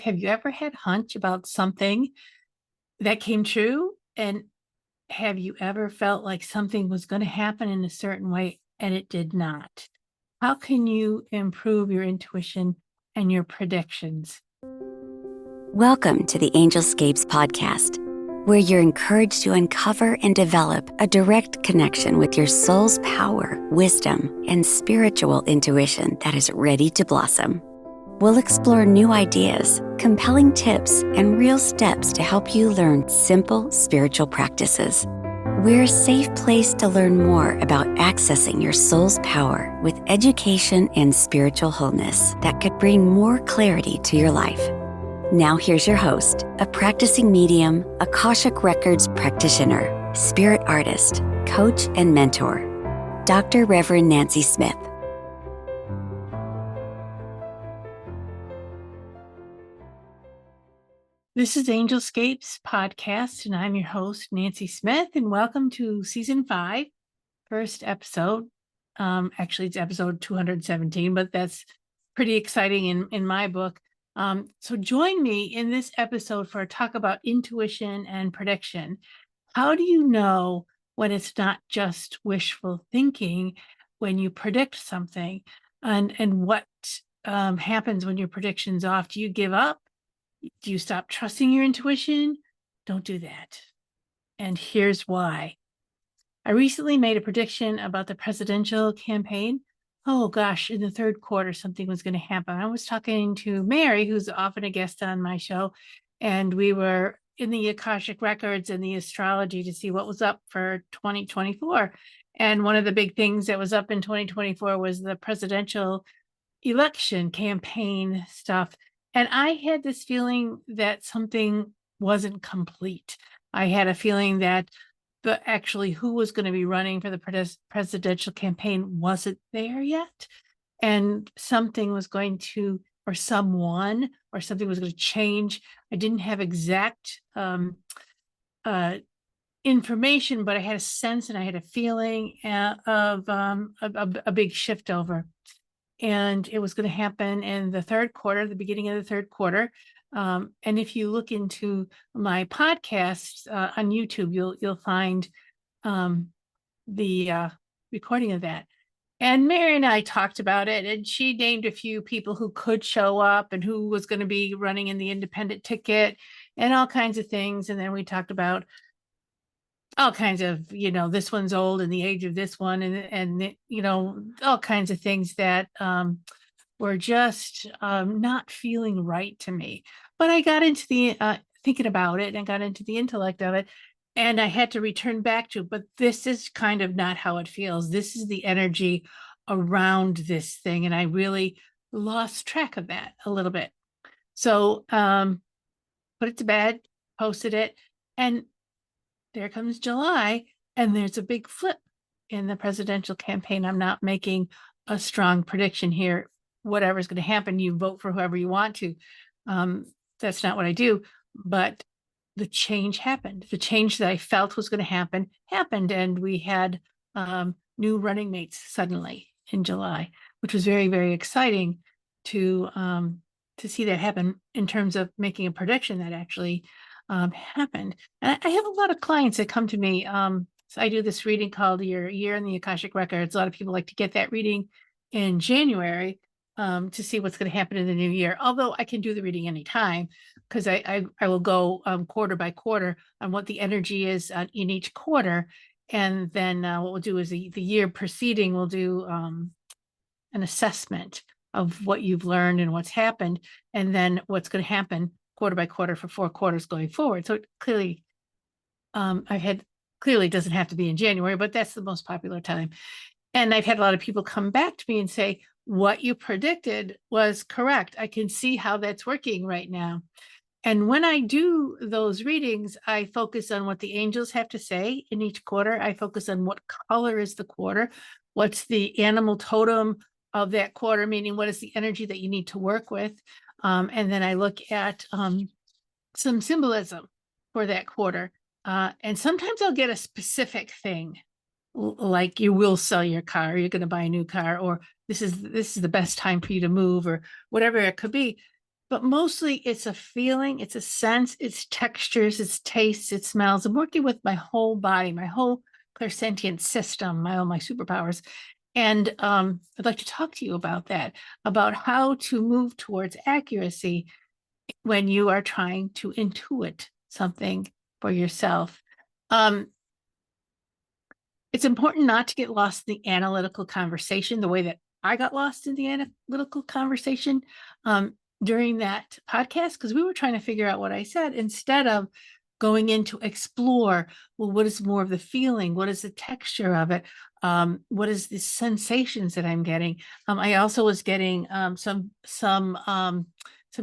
Have you ever had hunch about something that came true? And have you ever felt like something was going to happen in a certain way and it did not? How can you improve your intuition and your predictions? Welcome to the Angelscapes podcast, where you're encouraged to uncover and develop a direct connection with your soul's power, wisdom, and spiritual intuition that is ready to blossom. We'll explore new ideas, compelling tips, and real steps to help you learn simple spiritual practices. We're a safe place to learn more about accessing your soul's power with education and spiritual wholeness that could bring more clarity to your life. Now here's your host, a practicing medium, Akashic Records practitioner, spirit artist, coach, and mentor, Dr. Reverend Nancy Smith. This is Angelscapes podcast, and I'm your host, Nancy Smith, and welcome to season 5, first episode. Actually, it's episode 217, but that's pretty exciting in my book. So join me in this episode for a talk about intuition and prediction. How do you know when it's not just wishful thinking when you predict something? And what happens when your prediction's off? Do you give up? Do you stop trusting your intuition? Don't do that. And here's why. I recently made a prediction about the presidential campaign. Oh gosh, in the third quarter, something was going to happen. I was talking to Mary, who's often a guest on my show, and we were in the Akashic Records and the astrology to see what was up for 2024. And one of the big things that was up in 2024 was the presidential election campaign stuff. And I had this feeling that something wasn't complete. I had a feeling that actually who was going to be running for the presidential campaign wasn't there yet. And something was going to, or someone, or something was going to change. I didn't have exact information, but I had a sense and I had a feeling of a big shift over. And it was going to happen in the third quarter, the beginning of the third quarter. And if you look into my podcast on YouTube, you'll find the recording of that. And Mary and I talked about it, and she named a few people who could show up and who was going to be running in the independent ticket and all kinds of things. And then we talked about all kinds of, this one's old and the age of this one, and all kinds of things that were just not feeling right to me. But I got into the thinking about it and got into the intellect of it, and I had to return back to, but this is kind of not how it feels. This is the energy around this thing, and I really lost track of that a little bit. So put it to bed, posted it, and there comes July, and there's a big flip in the presidential campaign. I'm not making a strong prediction here. Whatever's going to happen, you vote for whoever you want to. That's not what I do. But the change happened. The change that I felt was going to happen happened, and we had new running mates suddenly in July, which was very, very exciting to see that happen in terms of making a prediction that actually happened. And I have a lot of clients that come to me. So I do this reading called Your Year in the Akashic Records. A lot of people like to get that reading in January to see what's going to happen in the new year. Although I can do the reading anytime, because I will go quarter by quarter on what the energy is in each quarter. And then what we'll do is the year preceding, we'll do an assessment of what you've learned and what's happened, and then what's going to happen quarter by quarter for 4 quarters going forward. So it clearly, clearly doesn't have to be in January, but that's the most popular time. And I've had a lot of people come back to me and say, what you predicted was correct. I can see how that's working right now. And when I do those readings, I focus on what the angels have to say in each quarter. I focus on what color is the quarter, what's the animal totem of that quarter, meaning what is the energy that you need to work with. And then I look at some symbolism for that quarter. And sometimes I'll get a specific thing, like you will sell your car, you're going to buy a new car, or this is the best time for you to move, or whatever it could be. but mostly it's a feeling, it's a sense, it's textures, it's tastes, it's smells. I'm working with my whole body, my whole clairsentient system, all my superpowers. And I'd like to talk to you about that, about how to move towards accuracy when you are trying to intuit something for yourself. Um, it's important not to get lost in the analytical conversation the way that I got lost in the analytical conversation during that podcast, because we were trying to figure out what I said instead of going in to explore, well, what is more of the feeling? What is the texture of it? What is the sensations that I'm getting? I also was getting some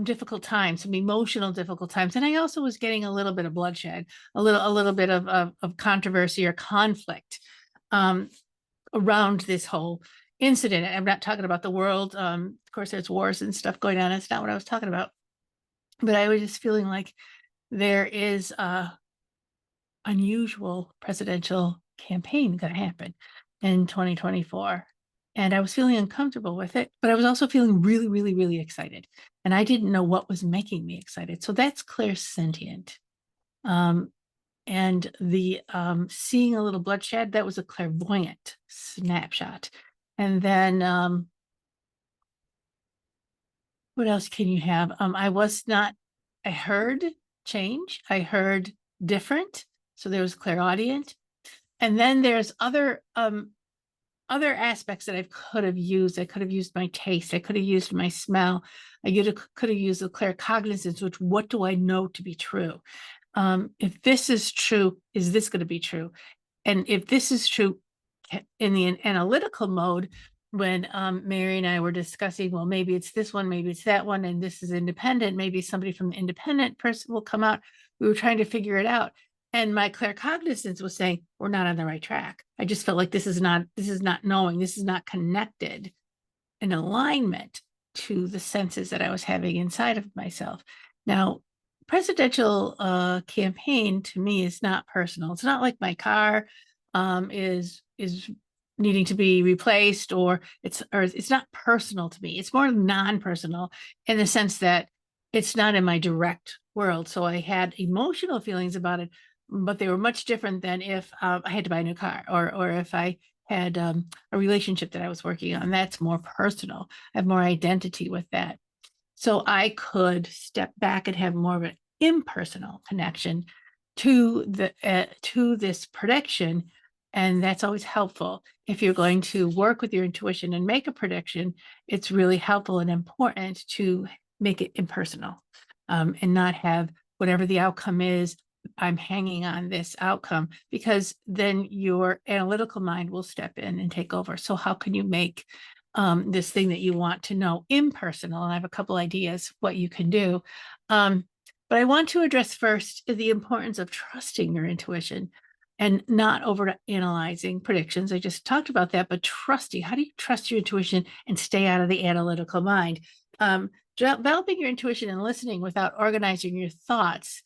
difficult times, some emotional difficult times, and I also was getting a little bit of bloodshed, a little bit of controversy or conflict around this whole incident. I'm not talking about the world. Of course, there's wars and stuff going on. That's not what I was talking about. But I was just feeling like there is a unusual presidential campaign going to happen in 2024. And I was feeling uncomfortable with it, but I was also feeling really, really, really excited. And I didn't know what was making me excited. So that's clairsentient. And the seeing a little bloodshed, that was a clairvoyant snapshot. And then what else can you have? I heard change, I heard different. So there was clairaudient. And then there's other aspects that I could have used. I could have used my taste, I could have used my smell, could have used the claircognizance, which what do I know to be true? If this is true, is this going to be true? And if this is true in the analytical mode, when Mary and I were discussing, well, maybe it's this one, maybe it's that one, and this is independent, maybe somebody from the independent person will come out. We were trying to figure it out. And my claircognizance was saying, we're not on the right track. I just felt like this is not knowing, this is not connected in alignment to the senses that I was having inside of myself. Now, presidential campaign to me is not personal. It's not like my car is needing to be replaced, or it's not personal to me. It's more non-personal in the sense that it's not in my direct world. So I had emotional feelings about it, but they were much different than if I had to buy a new car, or if I had a relationship that I was working on. That's more personal. I have more identity with that. So I could step back and have more of an impersonal connection to this prediction. And that's always helpful. If you're going to work with your intuition and make a prediction, it's really helpful and important to make it impersonal, and not have whatever the outcome is, I'm hanging on this outcome, because then your analytical mind will step in and take over. So how can you make this thing that you want to know impersonal? And I have a couple ideas what you can do. But I want to address first the importance of trusting your intuition and not over analyzing predictions. I just talked about that, but trusting. How do you trust your intuition and stay out of the analytical mind? Developing your intuition and listening without organizing your thoughts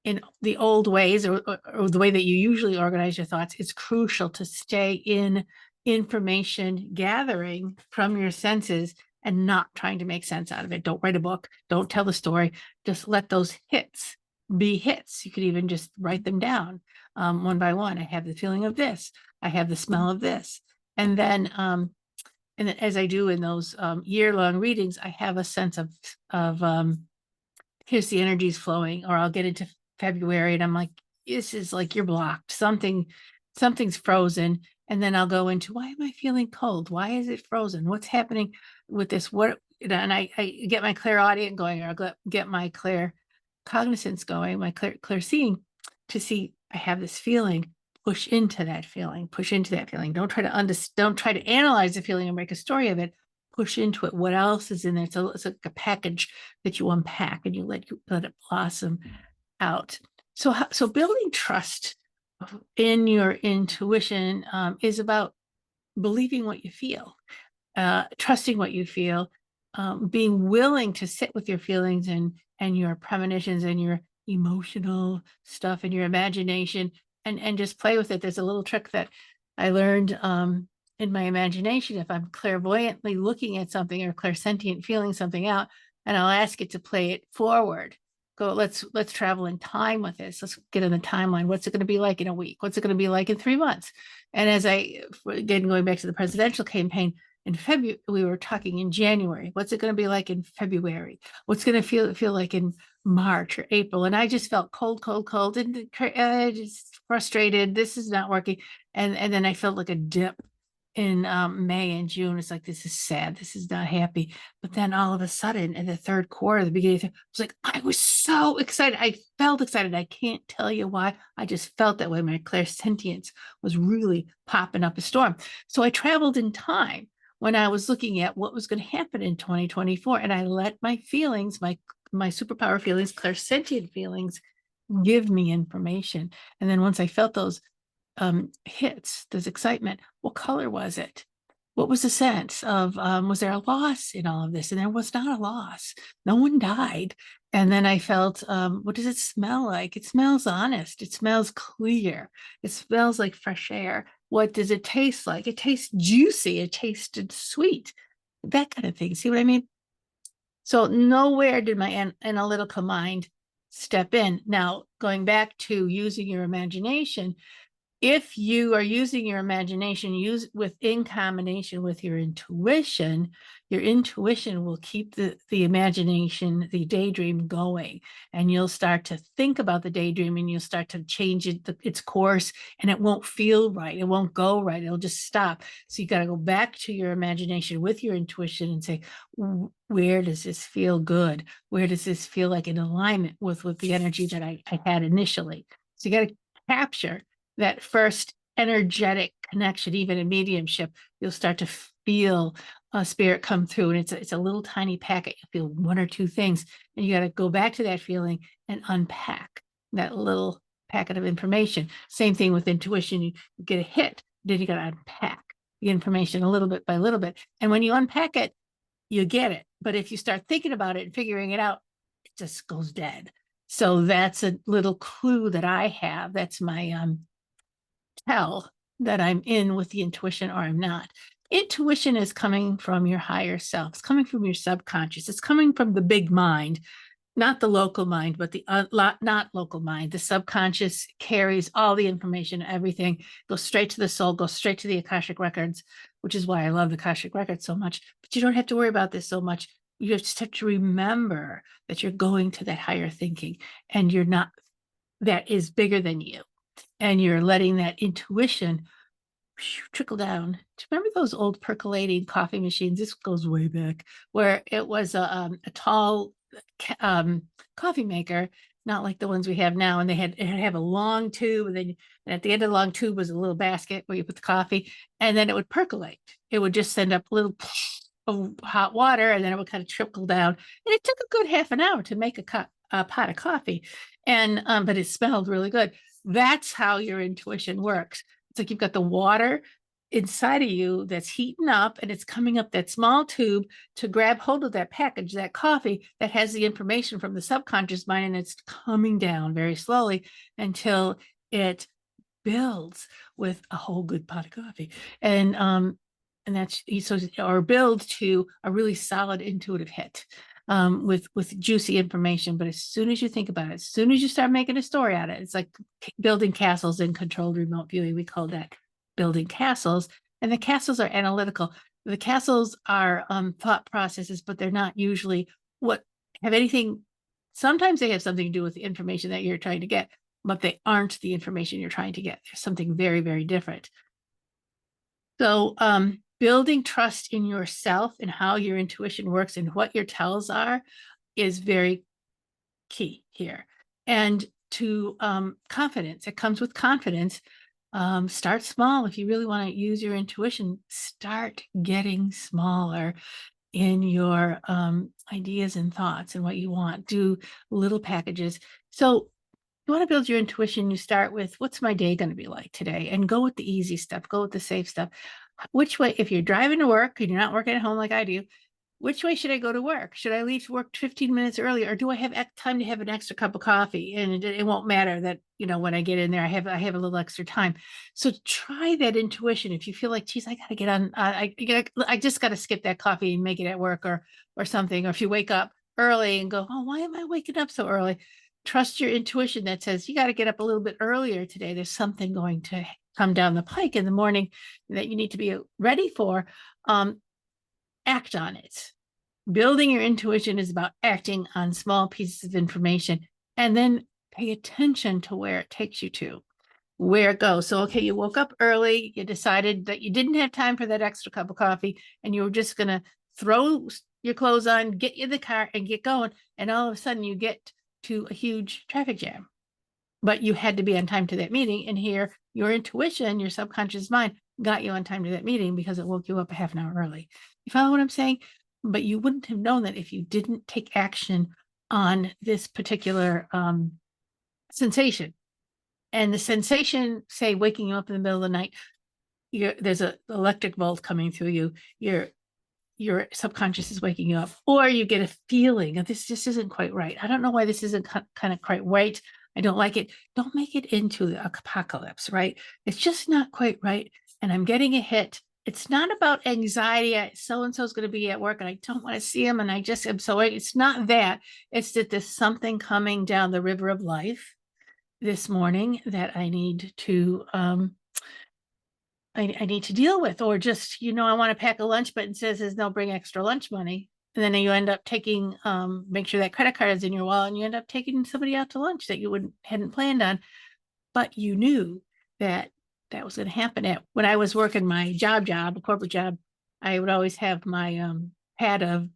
in the old ways, or the way that you usually organize your thoughts, is crucial to stay in information gathering from your senses and not trying to make sense out of it. Don't write a book. Don't tell the story. Just let those hits be hits. You could even just write them down one by one. I have the feeling of this. I have the smell of this. And then as I do in those year-long readings, I have a sense of here's the energies flowing. Or I'll get into February and I'm like, this is like, you're blocked. Something's frozen. And then I'll go into, why am I feeling cold? Why is it frozen? What's happening with this? And I get my clairaudient going, or I'll get my claircognizance going, my clear seeing, to see I have this feeling. Push into that feeling. Don't try to analyze the feeling and make a story of it. Push into it. What else is in there? It's like a package that you unpack and you let it blossom out. So building trust in your intuition is about believing what you feel, trusting what you feel, being willing to sit with your feelings and your premonitions and your emotional stuff and your imagination, and just play with it. There's a little trick that I learned in my imagination. If I'm clairvoyantly looking at something or clairsentient feeling something out, and I'll ask it to play it forward. Go, let's travel in time with this. Let's get in the timeline. What's it going to be like in a week? What's it going to be like in 3 months? And as again, going back to the presidential campaign, in February, we were talking in January. What's it going to be like in February? What's going to feel like in March or April? And I just felt cold, and just frustrated. This is not working. And then I felt like a dip in May and June. It's like, this is sad. This is not happy. But then all of a sudden, in the third quarter, the beginning, it was like, I was so excited. I felt excited. I can't tell you why. I just felt that way. My clairsentience was really popping up a storm. So I traveled in time when I was looking at what was going to happen in 2024. And I let my feelings, my superpower feelings, clairsentient feelings, give me information. And then once I felt those hits, this excitement, what color was it? What was the sense of, was there a loss in all of this? And there was not a loss. No one died. And then I felt, what does it smell like? It smells honest. It smells clear. It smells like fresh air. What does it taste like? It tastes juicy. It tasted sweet. That kind of thing. See what I mean? So nowhere did my analytical mind step in. Now, going back to using your imagination, if you are using your imagination in combination with your intuition will keep the imagination, the daydream going, and you'll start to think about the daydream, and you'll start to change its course, and it won't feel right. It won't go right. It'll just stop. So you got to go back to your imagination with your intuition and say, where does this feel good? Where does this feel like in alignment with the energy that I had initially? So you got to capture that first energetic connection. Even in mediumship, you'll start to feel a spirit come through, and it's a little tiny packet. You feel one or two things, and you got to go back to that feeling and unpack that little packet of information. Same thing with intuition. You get a hit, then you got to unpack the information a little bit by little bit. And when you unpack it, you get it. But if you start thinking about it and figuring it out, it just goes dead. So that's a little clue that I have. That's my tell that I'm in with the intuition or I'm not. Intuition is coming from your higher self. It's coming from your subconscious. It's coming from the big mind, not the local mind, but the not local mind. The subconscious carries all the information, everything goes straight to the soul, goes straight to the Akashic records, which is why I love the Akashic records so much. But you don't have to worry about this so much. You just have to remember that you're going to that higher thinking, and you're not, that is bigger than you. And you're letting that intuition trickle down. Do you remember those old percolating coffee machines? This goes way back, where it was a tall coffee maker, not like the ones we have now. And it have a long tube, and at the end of the long tube was a little basket where you put the coffee, and then it would percolate. It would just send up a little of hot water, and then it would kind of trickle down. And it took a good half an hour to make a pot of coffee, and but it smelled really good. That's how your intuition works. It's like you've got the water inside of you that's heating up, and it's coming up that small tube to grab hold of that package, that coffee that has the information from the subconscious mind, and it's coming down very slowly until it builds with a whole good pot of coffee. And that's so, or build to a really solid intuitive hit. With juicy information. But as soon as you think about it, as soon as you start making a story out of it, it's like building castles in controlled remote viewing. We call that building castles. And the castles are analytical. The castles are thought processes, but they're not usually have anything. Sometimes they have something to do with the information that you're trying to get, but they aren't the information you're trying to get. There's something very, very different. So building trust in yourself and how your intuition works and what your tells are is very key here. And to confidence, it comes with confidence. Start small. If you really want to use your intuition, start getting smaller in your ideas and thoughts and what you want. Do little packages. So you want to build your intuition, you start with, what's my day going to be like today? And go with the easy stuff, go with the safe stuff. Which way, if you're driving to work and you're not working at home like I do, which way should I go to work? Should I leave work 15 minutes early, or do I have time to have an extra cup of coffee? And it won't matter that, when I get in there, I have a little extra time. So try that intuition. If you feel like, geez, I got to get on, I just got to skip that coffee and make it at work or something. Or if you wake up early and go, oh, why am I waking up so early? Trust your intuition that says you got to get up a little bit earlier today. There's something going to come down the pike in the morning that you need to be ready for. Act on it. Building your intuition is about acting on small pieces of information and then pay attention to where it takes you to, where it goes. So, okay, you woke up early, you decided that you didn't have time for that extra cup of coffee, and you were just going to throw your clothes on, get you the car, and get going. And all of a sudden, you get to a huge traffic jam. But you had to be on time to that meeting. And here, your intuition, your subconscious mind got you on time to that meeting because it woke you up a half an hour early. You follow what I'm saying? But you wouldn't have known that if you didn't take action on this particular sensation. And the sensation, say, waking you up in the middle of the night, there's an electric bolt coming through you. Your subconscious is waking you up, or you get a feeling of this just isn't quite right. I don't know why this isn't kind of quite right. I don't like it. Don't make it into the apocalypse, right? It's just not quite right. And I'm getting a hit. It's not about anxiety. So-and-so is going to be at work and I don't want to see him. And I just am so, it's not that. It's that there's something coming down the river of life this morning that I need to, I need to deal with, or just, I want to pack a lunch, but it says no, bring extra lunch money. And then you end up taking, make sure that credit card is in your wallet and you end up taking somebody out to lunch that you hadn't planned on, but you knew that that was going to happen. When I was working my a corporate job, I would always have my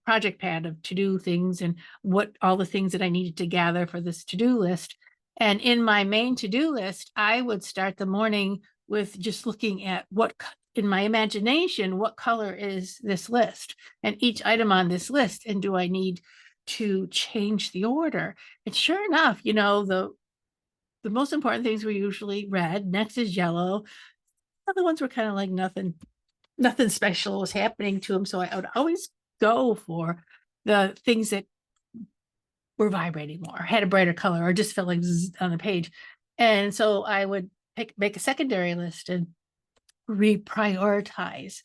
project pad of to-do things and what all the things that I needed to gather for this to-do list. And in my main to-do list, I would start the morning with just looking at in my imagination, what color is this list and each item on this list, and do I need to change the order? And sure enough, the most important things were usually red. Next is yellow. Other ones were kind of like nothing special was happening to them. So I would always go for the things that were vibrating more, had a brighter color, or just felt like on the page. And so I would make a secondary list and reprioritize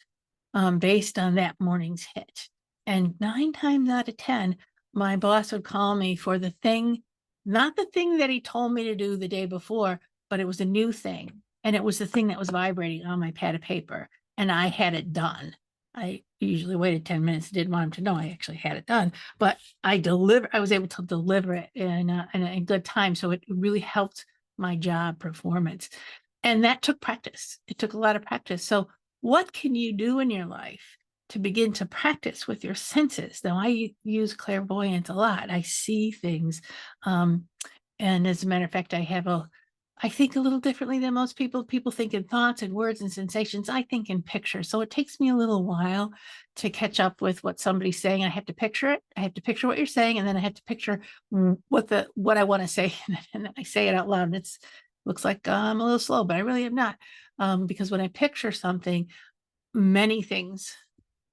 based on that morning's hit. And 9 times out of 10, my boss would call me for the thing, not the thing that he told me to do the day before, but it was a new thing. And it was the thing that was vibrating on my pad of paper. And I had it done. I usually waited 10 minutes, didn't want him to know I actually had it done, but I was able to deliver it in a good time. So it really helped my job performance. And that took practice. It took a lot of practice. So what can you do in your life to begin to practice with your senses? Now, I use clairvoyance a lot. I see things. And as a matter of fact, I think a little differently than most people. People think in thoughts and words and sensations. I think in pictures. So it takes me a little while to catch up with what somebody's saying. I have to picture it. I have to picture what you're saying. And then I have to picture what I want to say. And then I say it out loud. And it looks like I'm a little slow, but I really am not. Because when I picture something, many things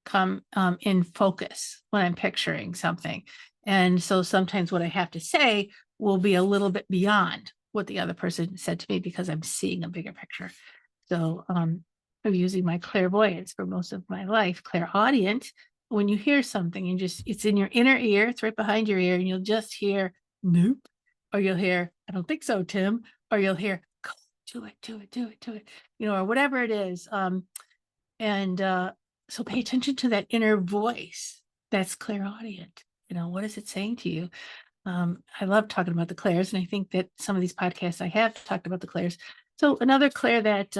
come in focus when I'm picturing something. And so sometimes what I have to say will be a little bit beyond what the other person said to me because I'm seeing a bigger picture. So I'm using my clairvoyance for most of my life. Clairaudient, when you hear something and it's in your inner ear, it's right behind your ear, and you'll just hear nope, or you'll hear, I don't think so, Tim, or you'll hear, go, do it, or whatever it is. So pay attention to that inner voice. That's clairaudient. What is it saying to you? I love talking about the clairs, and I think that some of these podcasts I have talked about the clairs. So another clair that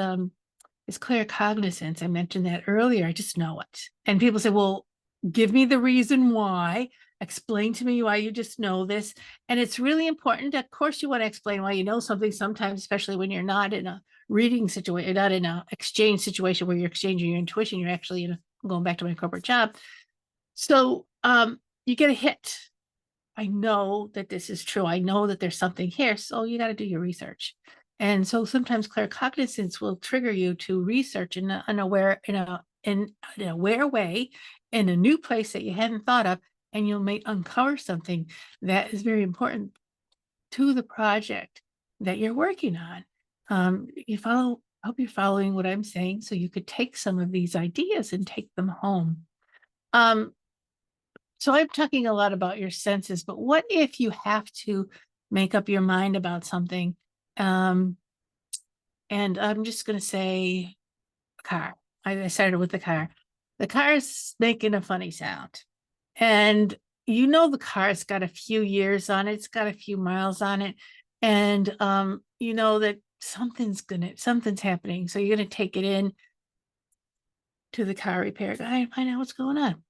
is claircognizance. I mentioned that earlier. I just know it. And people say, well, give me the reason why. Explain to me why you just know this. And it's really important. Of course, you want to explain why you know something sometimes, especially when you're not in a reading situation, not in an exchange situation where you're exchanging your intuition. You're actually going back to my corporate job. So you get a hit. I know that this is true. I know that there's something here. So you got to do your research. And so sometimes claircognizance will trigger you to research in an aware way, in a new place that you hadn't thought of, and you may uncover something that is very important to the project that you're working on. I hope you're following what I'm saying, so you could take some of these ideas and take them home. So I'm talking a lot about your senses, but what if you have to make up your mind about something? Um, and I'm just going to say car. I started with the car. The car is making a funny sound. And the car's got a few years on it, it's got a few miles on it. And you know that something's happening. So you're gonna take it in to the car repair guy and find out what's going on.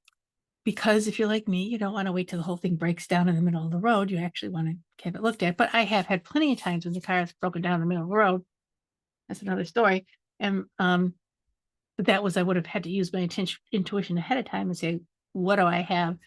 Because if you're like me, you don't want to wait till the whole thing breaks down in the middle of the road. You actually want to have it looked at. But I have had plenty of times when the car has broken down in the middle of the road. That's another story. And but that was I would have had to use my intuition ahead of time and say, what do I have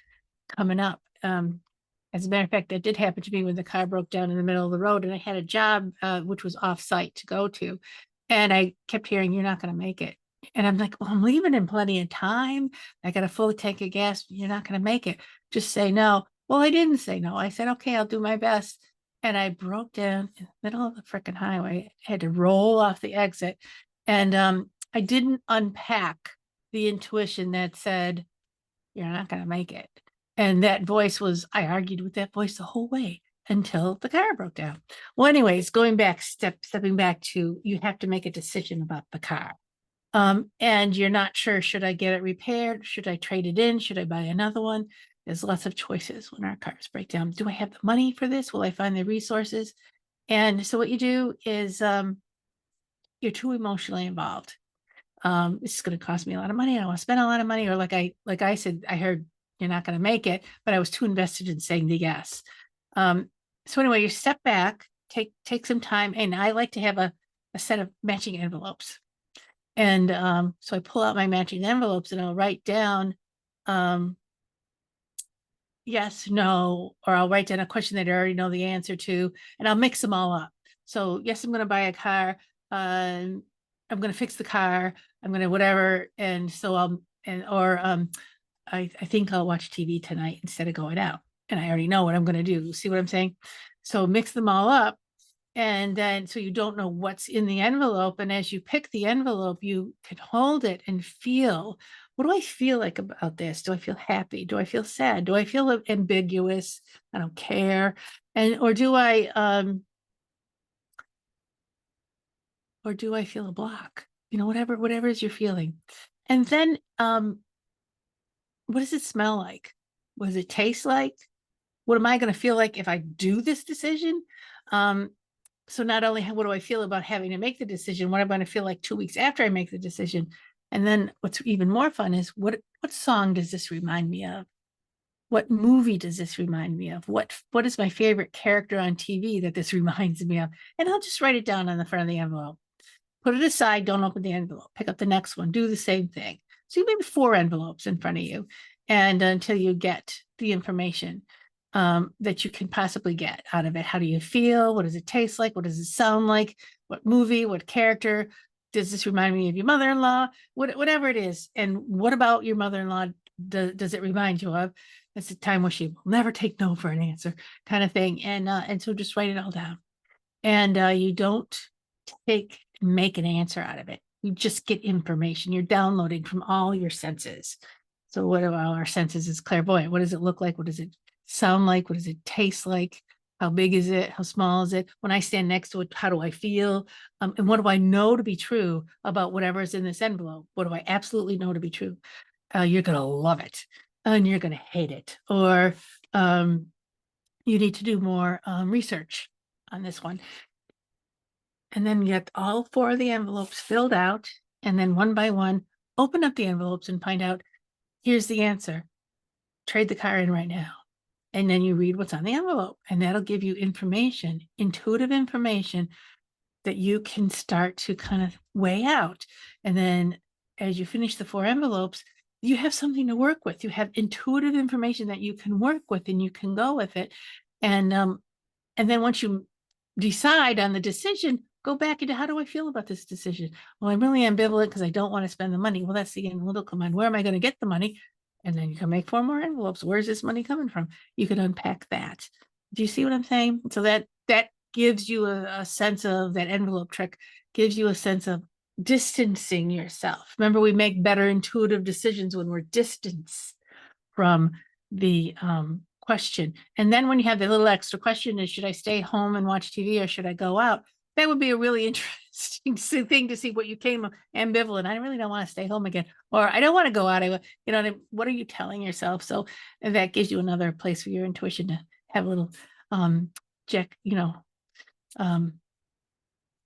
coming up? As a matter of fact, that did happen to me when the car broke down in the middle of the road, and I had a job which was off site to go to, and I kept hearing, "You're not going to make it," and I'm like, "Well, I'm leaving in plenty of time. I got a full tank of gas. You're not going to make it. Just say no." Well, I didn't say no. I said, "Okay, I'll do my best," and I broke down in the middle of the freaking highway. I had to roll off the exit, and I didn't unpack the intuition that said, "You're not going to make it." And that voice was, I argued with that voice the whole way until the car broke down. Well, anyways, stepping back to, you have to make a decision about the car. And you're not sure, should I get it repaired? Should I trade it in? Should I buy another one? There's lots of choices when our cars break down. Do I have the money for this? Will I find the resources? And so what you do is you're too emotionally involved. This is going to cost me a lot of money. I don't want to spend a lot of money. Or like I said, I heard you're not going to make it, but I was too invested in saying the yes. So anyway, you step back, take some time, and I like to have a set of matching envelopes. And so I pull out my matching envelopes and I'll write down yes, no, or I'll write down a question that I already know the answer to, and I'll mix them all up. So yes, I'm going to buy a car. I'm going to fix the car. I'm going to whatever. And so I think I'll watch TV tonight instead of going out. And I already know what I'm going to do. See what I'm saying? So mix them all up. And then, so you don't know what's in the envelope. And as you pick the envelope, you can hold it and feel, what do I feel like about this? Do I feel happy? Do I feel sad? Do I feel ambiguous? I don't care. Or do I feel a block? Whatever is you're feeling. And then, what does it smell like? What does it taste like? What am I going to feel like if I do this decision? So not only what do I feel about having to make the decision, what am I going to feel like 2 weeks after I make the decision? And then what's even more fun is what song does this remind me of? What movie does this remind me of? What is my favorite character on TV that this reminds me of? And I'll just write it down on the front of the envelope. Put it aside, don't open the envelope. Pick up the next one, do the same thing. So you maybe 4 envelopes in front of you, and until you get the information that you can possibly get out of it. How do you feel? What does it taste like? What does it sound like? What movie? What character? Does this remind me of your mother-in-law? Whatever it is. And what about your mother-in-law does it remind you of? It's a time where she will never take no for an answer, kind of thing. And so just write it all down. And you don't make an answer out of it. You just get information. You're downloading from all your senses. So what about our senses is clairvoyant? What does it look like? What does it sound like? What does it taste like? How big is it? How small is it? When I stand next to it, how do I feel? And what do I know to be true about whatever is in this envelope? What do I absolutely know to be true? You're going to love it and you're going to hate it. Or you need to do more research on this one. And then get all 4 of the envelopes filled out. And then one by one, open up the envelopes and find out, here's the answer. Trade the car in right now. And then you read what's on the envelope, and that'll give you information, intuitive information that you can start to kind of weigh out. And then as you finish the 4 envelopes, you have something to work with. You have intuitive information that you can work with, and you can go with it. And then once you decide on the decision, go back into, how do I feel about this decision? Well, I'm really ambivalent because I don't want to spend the money. Well, that's the analytical mind. Where am I going to get the money? And then you can make 4 more envelopes. Where's this money coming from? You can unpack that. Do you see what I'm saying? So that gives you a sense of, that envelope trick gives you a sense of distancing yourself. Remember, we make better intuitive decisions when we're distanced from the question. And then when you have the little extra question is, should I stay home and watch TV or should I go out? That would be a really interesting thing to see what you came ambivalent. I really don't want to stay home again, or I don't want to go out. What are you telling yourself? So and that gives you another place for your intuition to have a little check,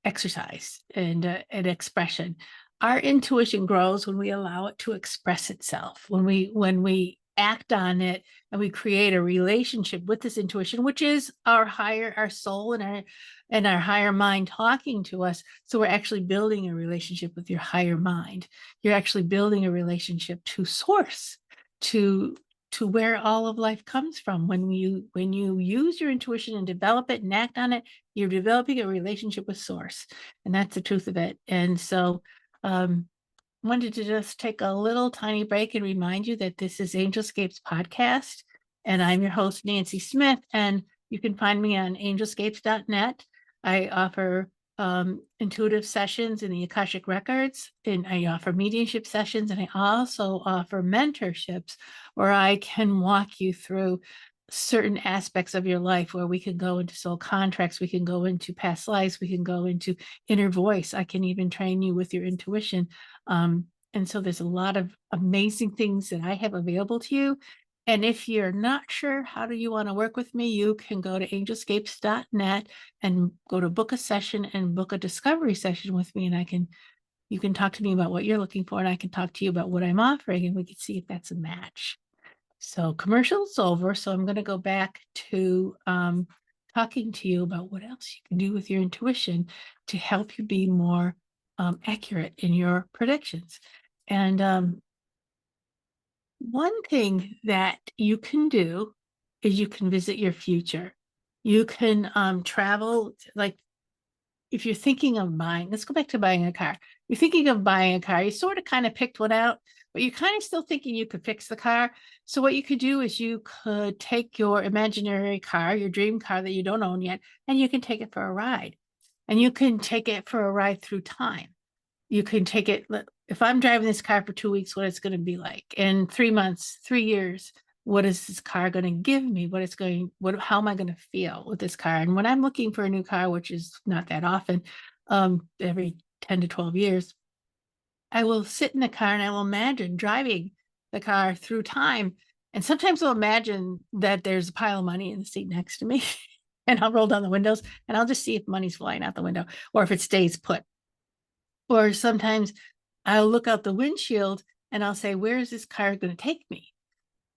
exercise and an expression. Our intuition grows when we allow it to express itself. When we act on it and we create a relationship with this intuition, which is our soul and our higher mind talking to us. So we're actually building a relationship with your higher mind. You're actually building a relationship to source, to where all of life comes from. When you use your intuition and develop it and act on it, you're developing a relationship with source, and that's the truth of it. And so wanted to just take a little tiny break and remind you that this is Angelscapes podcast, and I'm your host, Nancy Smith, and you can find me on angelscapes.net. I offer intuitive sessions in the Akashic Records, and I offer mediumship sessions, and I also offer mentorships where I can walk you through certain aspects of your life, where we can go into soul contracts, we can go into past lives, we can go into inner voice. I can even train you with your intuition. And so there's a lot of amazing things that I have available to you. And if you're not sure how do you want to work with me, you can go to angelscapes.net and go to book a session and book a discovery session with me. And you can talk to me about what you're looking for, and I can talk to you about what I'm offering, and we can see if that's a match. So commercial's over. So I'm going to go back to talking to you about what else you can do with your intuition to help you be more accurate in your predictions. And one thing that you can do is you can visit your future. You can travel, like if you're thinking of buying, let's go back to buying a car. You're thinking of buying a car, you sort of kind of picked one out, but you're kind of still thinking you could fix the car. So what you could do is you could take your imaginary car, your dream car that you don't own yet, and you can take it for a ride. And you can take it for a ride through time. You can take it, if I'm driving this car for 2 weeks, what it's going to be like. In 3 months, 3 years, what is this car going to give me? How am I going to feel with this car? And when I'm looking for a new car, which is not that often, every 10 to 12 years, I will sit in the car and I will imagine driving the car through time. And sometimes I'll imagine that there's a pile of money in the seat next to me and I'll roll down the windows and I'll just see if money's flying out the window or if it stays put. Or sometimes I'll look out the windshield and I'll say, where is this car going to take me?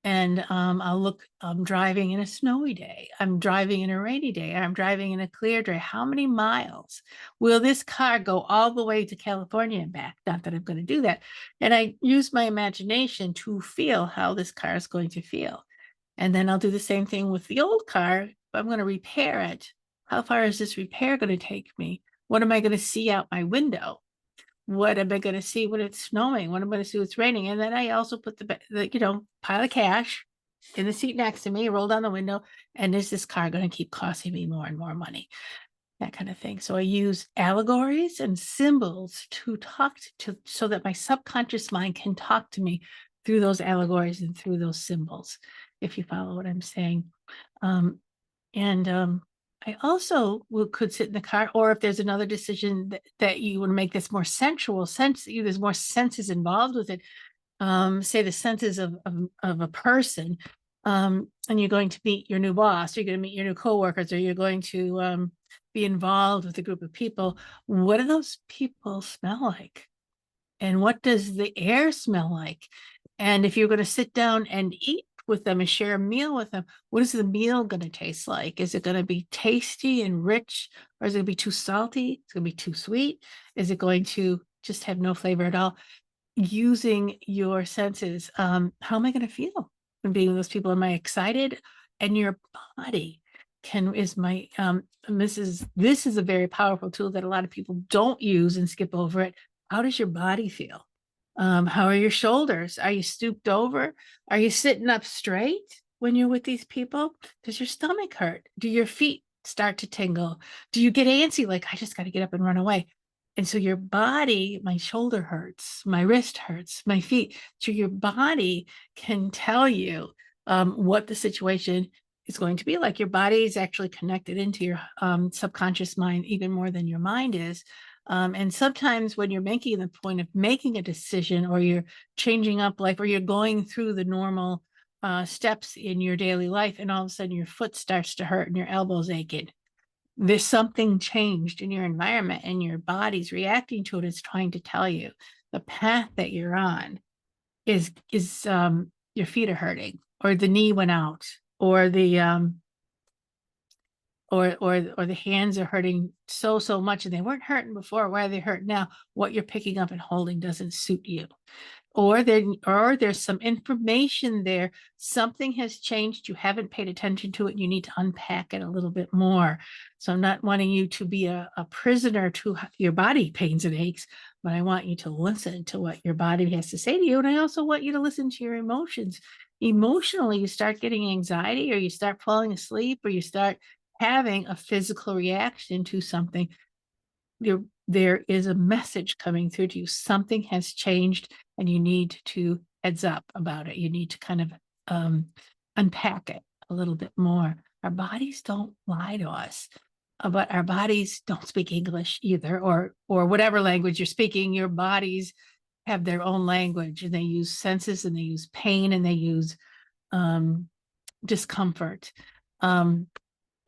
And I'm driving in a snowy day. I'm driving in a rainy day. I'm driving in a clear day. How many miles will this car go all the way to California and back? Not that I'm going to do that. And I use my imagination to feel how this car is going to feel. And then I'll do the same thing with the old car. If I'm going to repair it, how far is this repair going to take me? What am I going to see out my window? What am I going to see when it's snowing? What am I going to see when it's raining? And then I also put the pile of cash in the seat next to me, roll down the window, and is this car going to keep costing me more and more money? That kind of thing. So I use allegories and symbols to talk to so that my subconscious mind can talk to me through those allegories and through those symbols, if you follow what I'm saying. I also could sit in the car, or if there's another decision that you want to make that's more sensual, there's more senses involved with it. Say the senses of a person, and you're going to meet your new boss, you're going to meet your new coworkers, or you're going to be involved with a group of people. What do those people smell like? And what does the air smell like? And if you're going to sit down and eat with them and share a meal with them, what is the meal going to taste like? Is it going to be tasty and rich, or is it going to be too salty? It's going to be too sweet? Is it going to just have no flavor at all? Using your senses, how am I going to feel when being with those people? Am I excited? And your body this is a very powerful tool that a lot of people don't use and skip over it. How does your body feel? How are your shoulders? Are you stooped over? Are you sitting up straight when you're with these people? Does your stomach hurt? Do your feet start to tingle? Do you get antsy, like, I just got to get up and run away? And so your body, my shoulder hurts, my wrist hurts, my feet. So your body can tell you what the situation is going to be like. Your body is actually connected into your subconscious mind even more than your mind is. And sometimes when you're making the point of making a decision, or you're changing up life, or you're going through the normal steps in your daily life, and all of a sudden your foot starts to hurt and your elbow's aching, there's something changed in your environment, and your body's reacting to it. It's trying to tell you the path that you're on is your feet are hurting, or the knee went out, or the or the hands are hurting so much, and they weren't hurting before. Why are they hurt now? What you're picking up and holding doesn't suit you. Or there's some information there. Something has changed. You haven't paid attention to it. And you need to unpack it a little bit more. So I'm not wanting you to be a prisoner to your body pains and aches, but I want you to listen to what your body has to say to you. And I also want you to listen to your emotions. Emotionally, you start getting anxiety, or you start falling asleep, or you start having a physical reaction to something. There is a message coming through to you. Something has changed, and you need to heads up about it. You need to kind of unpack it a little bit more. Our bodies don't lie to us, but our bodies don't speak English either, or whatever language you're speaking. Your bodies have their own language, and they use senses, and they use pain, and they use discomfort.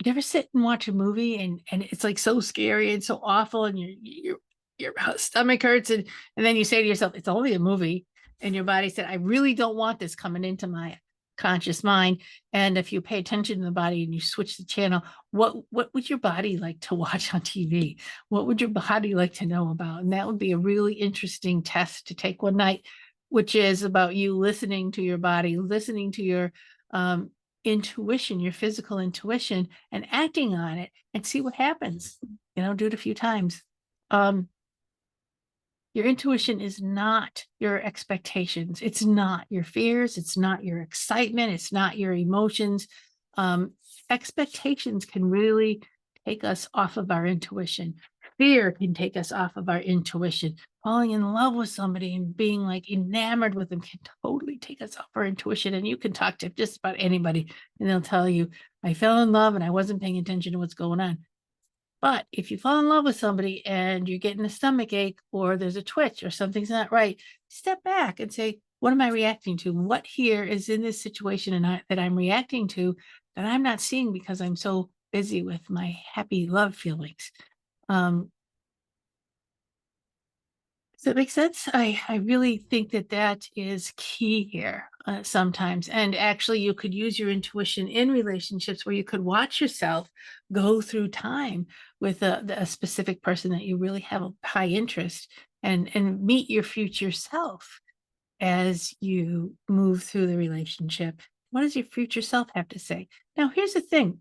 You ever sit and watch a movie, and it's like so scary and so awful, and your stomach hurts, and then you say to yourself, it's only a movie, and your body said, I really don't want this coming into my conscious mind. And if you pay attention to the body and you switch the channel, what would your body like to watch on TV? What would your body like to know about? And that would be a really interesting test to take one night, which is about you listening to your body, listening to your intuition, your physical intuition, and acting on it, and see what happens. Do it a few times. Your intuition is not your expectations. It's not your fears. It's not your excitement. It's not your emotions. Expectations can really take us off of our intuition. Fear can take us off of our intuition. Falling in love with somebody and being like enamored with them can totally take us off our intuition. And you can talk to just about anybody, and they'll tell you, I fell in love and I wasn't paying attention to what's going on. But if you fall in love with somebody and you're getting a stomach ache, or there's a twitch, or something's not right, step back and say, what am I reacting to? What here is in this situation that I'm reacting to that I'm not seeing because I'm so busy with my happy love feelings? Does that make sense? I really think that is key here sometimes. And actually, you could use your intuition in relationships, where you could watch yourself go through time with a specific person that you really have a high interest, and meet your future self as you move through the relationship. What does your future self have to say? Now, here's the thing.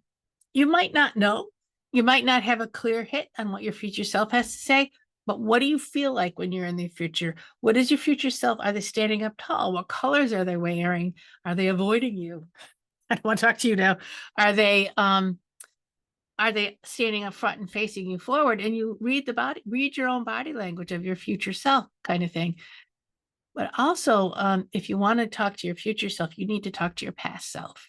You might not know. You might not have a clear hit on what your future self has to say, but what do you feel like when you're in the future? What is your future self? Are they standing up tall? What colors are they wearing? Are they avoiding you? I don't want to talk to you now. Are they standing up front and facing you forward? And you read your own body language of your future self, kind of thing. But also, if you want to talk to your future self, you need to talk to your past self.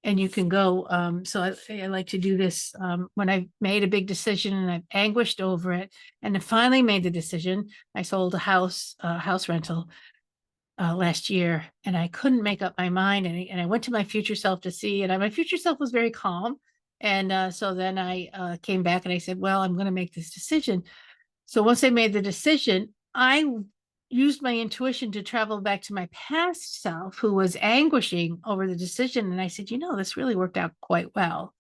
And you can go, so I like to do this when I've made a big decision and I've anguished over it, and I finally made the decision. I sold a house rental last year, and I couldn't make up my mind. And I went to my future self to see, and my future self was very calm. And so then I came back and I said, well, I'm going to make this decision. So once I made the decision, I used my intuition to travel back to my past self, who was anguishing over the decision. And I said, this really worked out quite well.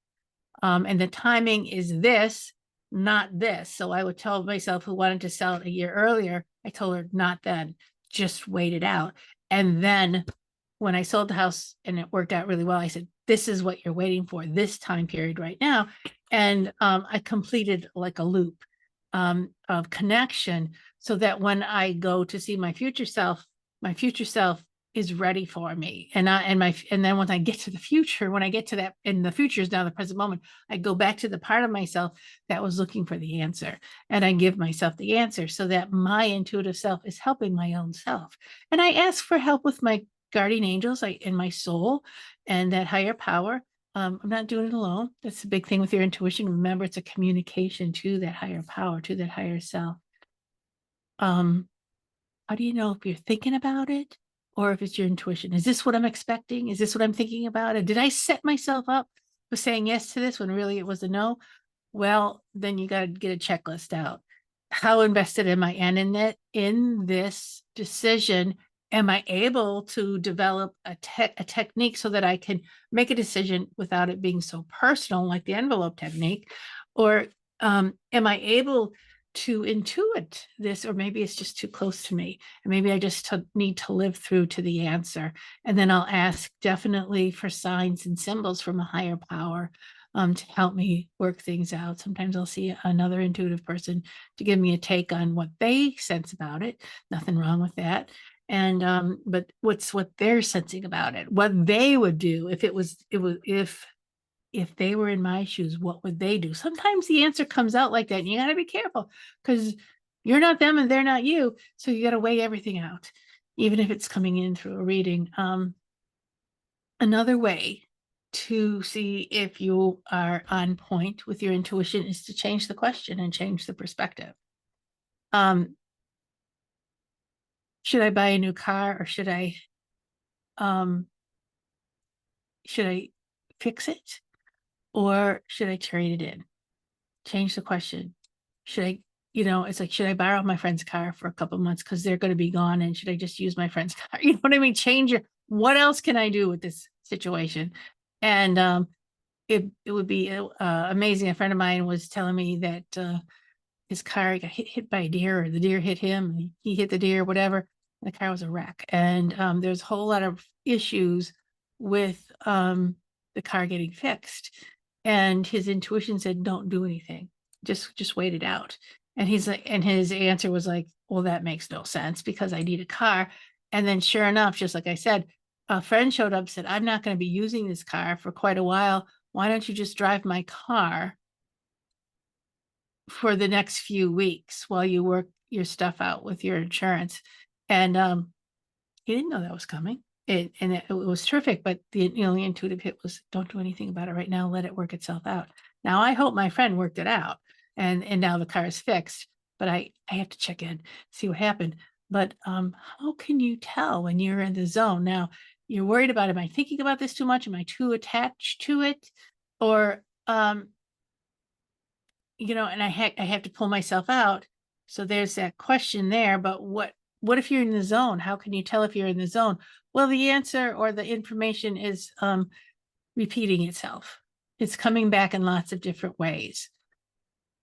And the timing is this, not this. So I would tell myself, who wanted to sell it a year earlier, I told her, not then, just wait it out. And then when I sold the house and it worked out really well, I said, this is what you're waiting for, this time period right now. And I completed like a loop of connection, so that when I go to see my future self is ready for me. And then when I get to the future, when I get to that, and the future is now the present moment, I go back to the part of myself that was looking for the answer, and I give myself the answer, so that my intuitive self is helping my own self. And I ask for help with my guardian angels in my soul and that higher power. I'm not doing it alone. That's the big thing with your intuition. Remember, it's a communication to that higher power, to that higher self. How do you know if you're thinking about it or if it's your intuition? Is this what I'm expecting? Is this what I'm thinking about? And did I set myself up for saying yes to this when really it was a no? Well, then you got to get a checklist out. How invested am I in this decision? Am I able to develop a technique so that I can make a decision without it being so personal, like the envelope technique? Or am I able to intuit this, or maybe it's just too close to me, and maybe I just need to live through to the answer, and then I'll ask definitely for signs and symbols from a higher power to help me work things out. Sometimes I'll see another intuitive person to give me a take on what they sense about it. Nothing wrong with that. And but what they're sensing about it, what they would do if they were in my shoes, what would they do? Sometimes the answer comes out like that, and you got to be careful because you're not them and they're not you. So you got to weigh everything out, even if it's coming in through a reading. Another way to see if you are on point with your intuition is to change the question and change the perspective. Should I buy a new car, or should I fix it, or should I trade it in? Change the question. Should I, it's like, should I borrow my friend's car for a couple of months because they're going to be gone, and should I just use my friend's car? You know what I mean? What else can I do with this situation? And it would be amazing. A friend of mine was telling me that his car got hit by a deer, or the deer hit him. He hit the deer, whatever. The car was a wreck. And there's a whole lot of issues with the car getting fixed. And his intuition said, don't do anything. Just wait it out. And he's like, and his answer was like, well, that makes no sense because I need a car. And then sure enough, just like I said, a friend showed up, said, I'm not going to be using this car for quite a while. Why don't you just drive my car for the next few weeks while you work your stuff out with your insurance? And he didn't know that was coming. It was terrific, but the intuitive hit was, don't do anything about it right now. Let it work itself out. Now I hope my friend worked it out, and now the car is fixed. But I have to check in, see what happened. But how can you tell when you're in the zone? Now you're worried about, am I thinking about this too much? Am I too attached to it? Or and I have to pull myself out. So there's that question there. But what if you're in the zone? How can you tell if you're in the zone? Well, the answer or the information is repeating itself. It's coming back in lots of different ways.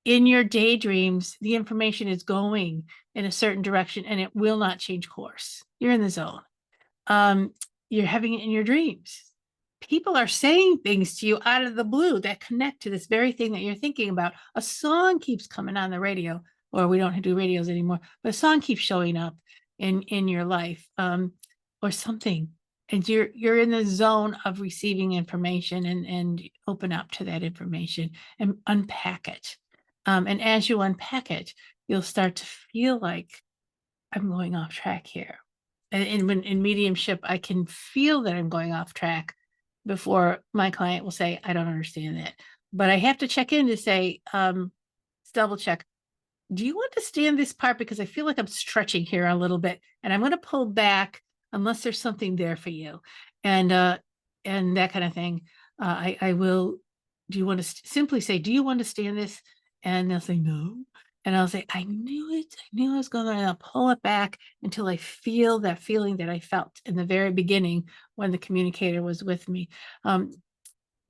In your daydreams, the information is going in a certain direction and it will not change course. You're in the zone. You're having it in your dreams. People are saying things to you out of the blue that connect to this very thing that you're thinking about. A song keeps coming on the radio, or we don't do radios anymore, but a song keeps showing up in your life, or something. And you're in the zone of receiving information, and open up to that information and unpack it. And as you unpack it, you'll start to feel like, I'm going off track here. And when in mediumship, I can feel that I'm going off track before my client will say, I don't understand that. But I have to check in to say, double check. Do you understand this part? Because I feel like I'm stretching here a little bit, and I'm going to pull back unless there's something there for you. And that kind of thing. I will, do you want to simply say, do you understand this? And they'll say, no. And I'll say, I knew it. I knew I was going to, and I'll pull it back until I feel that feeling that I felt in the very beginning when the communicator was with me.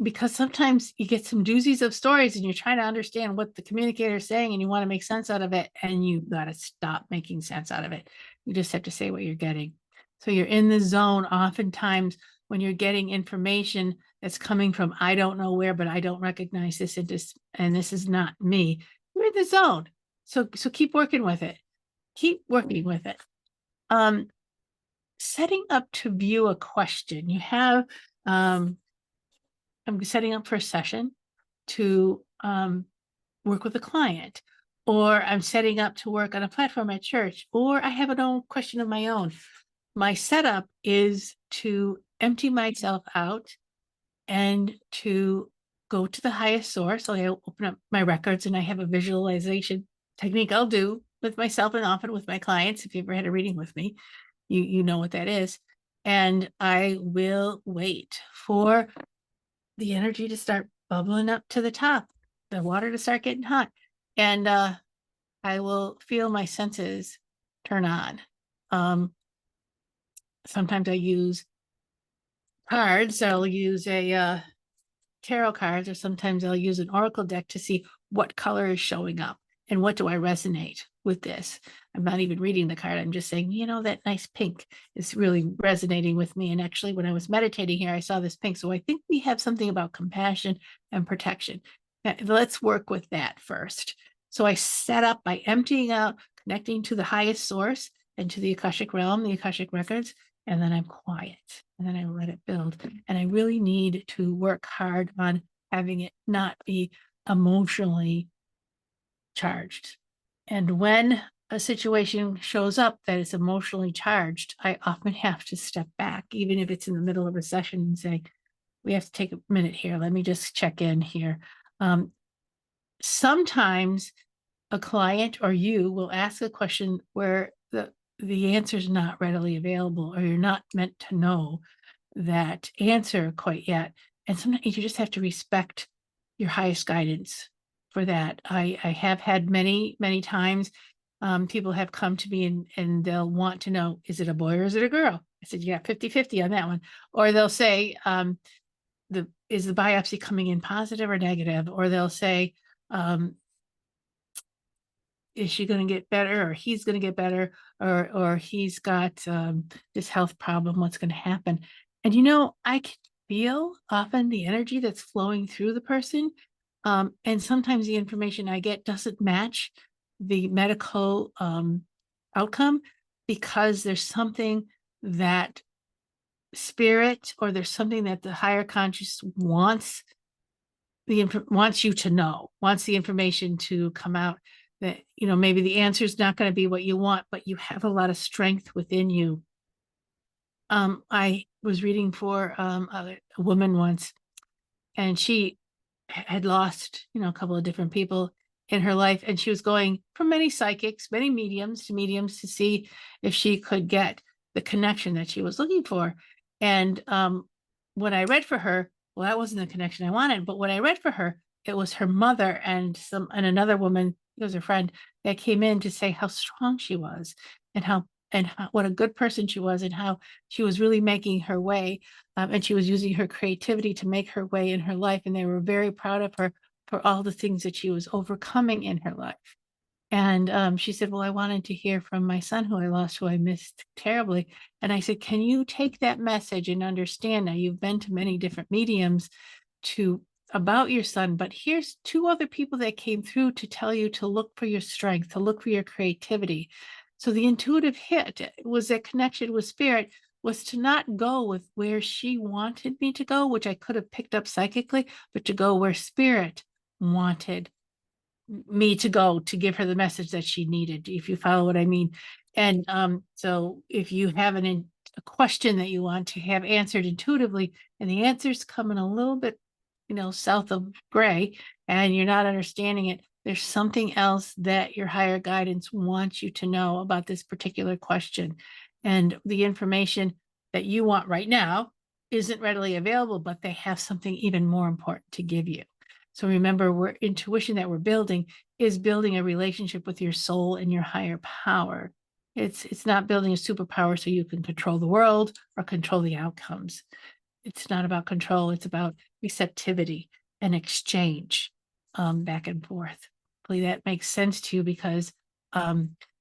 Because sometimes you get some doozies of stories and you're trying to understand what the communicator is saying and you want to make sense out of it, and you got to stop making sense out of it. You just have to say what you're getting. So you're in the zone oftentimes when you're getting information that's coming from, I don't know where, but I don't recognize this, and this is not me. You're in the zone. So keep working with it. Keep working with it. Setting up to view a question. You have, I'm setting up for a session to work with a client, or I'm setting up to work on a platform at church, or I have an own question of my own. my setup is to empty myself out and to go to the highest source. So I open up my records and I have a visualization technique I'll do with myself and often with my clients. If you ever had a reading with me, you know what that is. And I will wait for the energy to start bubbling up to the top, the water to start getting hot. And I will feel my senses turn on. Um, Sometimes I use cards. I'll use a tarot cards, or sometimes I'll use an oracle deck to see what color is showing up and what do I resonate with this. I'm not even reading the card. I'm just saying, that nice pink is really resonating with me. And actually, when I was meditating here, I saw this pink. So I think we have something about compassion and protection. Now, let's work with that first. So I set up by emptying out, connecting to the highest source and to the Akashic realm, the Akashic records, and then I'm quiet and then I let it build. And I really need to work hard on having it not be emotionally charged. And when a situation shows up that is emotionally charged, I often have to step back, even if it's in the middle of a session, and say, we have to take a minute here. Let me just check in here. Sometimes a client or you will ask a question where the answer is not readily available, or you're not meant to know that answer quite yet. And sometimes you just have to respect your highest guidance for that. I have had many, many times people have come to me and they'll want to know, is it a boy or is it a girl? I said, yeah, 50-50 on that one. Or they'll say, is the biopsy coming in positive or negative? Or they'll say, is she going to get better, or he's going to get better, or he's got this health problem, what's going to happen? And I can feel often the energy that's flowing through the person, and sometimes the information I get doesn't match the medical outcome, because there's something that spirit, or there's something that the higher conscious wants you to know, wants the information to come out, that maybe the answer is not going to be what you want, but you have a lot of strength within you. I was reading for a woman once, and she had lost a couple of different people in her life, and she was going from many psychics, many mediums to see if she could get the connection that she was looking for. And when I read for her, well, that wasn't the connection I wanted, but when I read for her, it was her mother and another woman, it was her friend, that came in to say how strong she was, and what a good person she was, and how she was really making her way, and she was using her creativity to make her way in her life, and they were very proud of her for all the things that she was overcoming in her life. And she said, well, I wanted to hear from my son, who I lost, who I missed terribly. And I said, can you take that message and understand, now you've been to many different mediums about your son, but here's two other people that came through to tell you to look for your strength, to look for your creativity. So the intuitive hit was that connection with spirit was to not go with where she wanted me to go, which I could have picked up psychically, but to go where spirit wanted me to go, to give her the message that she needed, if you follow what I mean. And so if you have a question that you want to have answered intuitively, and the answer's coming a little bit south of gray, and you're not understanding it, there's something else that your higher guidance wants you to know about this particular question. And the information that you want right now isn't readily available, but they have something even more important to give you. So remember, intuition that we're building is building a relationship with your soul and your higher power. It's not building a superpower so you can control the world or control the outcomes. It's not about control. It's about receptivity and exchange, back and forth. Hopefully that makes sense to you, because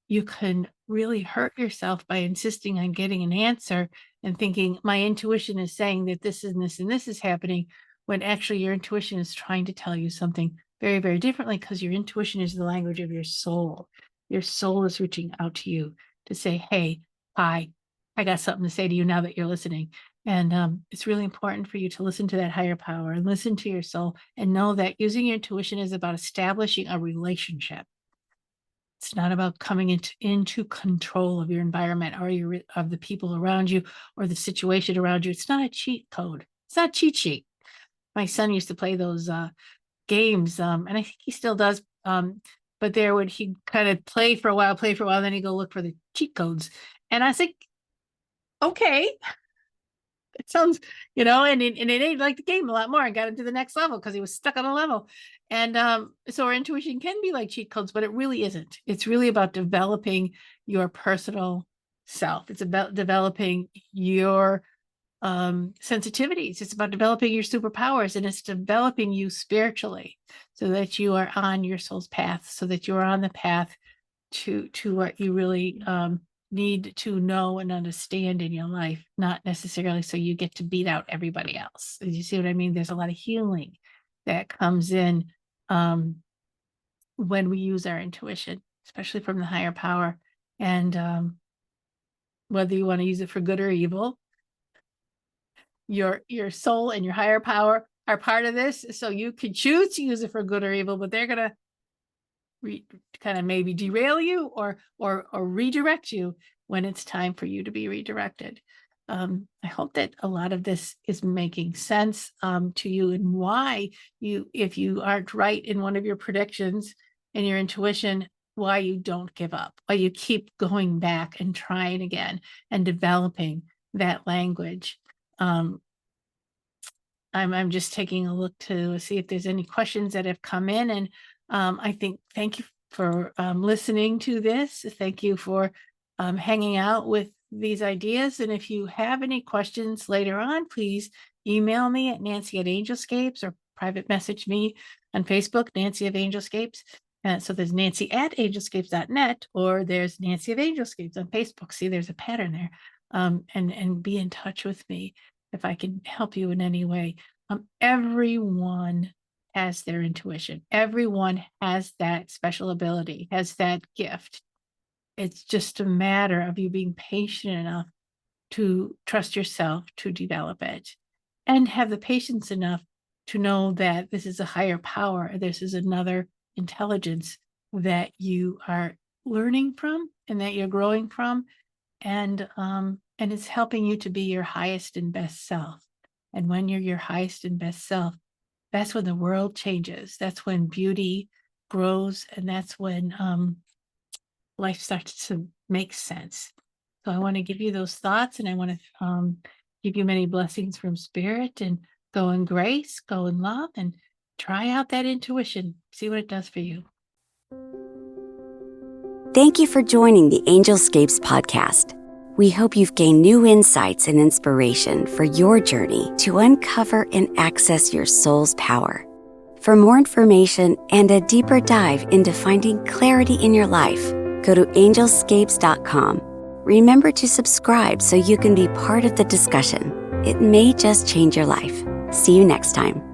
you can really hurt yourself by insisting on getting an answer and thinking, my intuition is saying that this and this and this is happening, when actually your intuition is trying to tell you something very, very differently, because your intuition is the language of your soul. Your soul is reaching out to you to say, hey, hi, I got something to say to you now that you're listening. And it's really important for you to listen to that higher power and listen to your soul, and know that using your intuition is about establishing a relationship. It's not about coming into control of your environment or of the people around you or the situation around you. It's not a cheat code. It's not a cheat sheet. My son used to play those games, and I think he still does. But he'd kind of play for a while, then he'd go look for the cheat codes. And I think, okay, it sounds, and it ain't like the game a lot more. I got him to the next level because he was stuck on a level. And so our intuition can be like cheat codes, but it really isn't. It's really about developing your personal self. It's about developing your sensitivities. It's about developing your superpowers, and it's developing you spiritually so that you are on your soul's path, so that you are on the path to what you really need to know and understand in your life, not necessarily so you get to beat out everybody else. You see what I mean? There's a lot of healing that comes in when we use our intuition, especially from the higher power. And whether you want to use it for good or evil, your soul and your higher power are part of this. So you can choose to use it for good or evil, but they're going to kind of maybe derail you or redirect you when it's time for you to be redirected. I hope that a lot of this is making sense to you, and why if you aren't right in one of your predictions and your intuition, why you don't give up, why you keep going back and trying again and developing that language. I'm just taking a look to see if there's any questions that have come in, and thank you for listening to this. Thank you for hanging out with these ideas. And if you have any questions later on, please email me at Nancy@Angelscapes, or private message me on Facebook, Nancy of Angelscapes. So there's Nancy@Angelscapes.net, or there's Nancy of Angelscapes on Facebook. See, there's a pattern there. And be in touch with me if I can help you in any way. Everyone has their intuition. Everyone has that special ability, has that gift. It's just a matter of you being patient enough to trust yourself to develop it, and have the patience enough to know that this is a higher power. This is another intelligence that you are learning from and that you're growing from. And it's helping you to be your highest and best self. And when you're your highest and best self, that's when the world changes. That's when beauty grows, and that's when life starts to make sense. So I want to give you those thoughts, and I want to give you many blessings from Spirit, and go in grace, go in love, and try out that intuition. See what it does for you. Thank you for joining the Angelscapes podcast. We hope you've gained new insights and inspiration for your journey to uncover and access your soul's power. For more information and a deeper dive into finding clarity in your life, go to angelscapes.com. Remember to subscribe so you can be part of the discussion. It may just change your life. See you next time.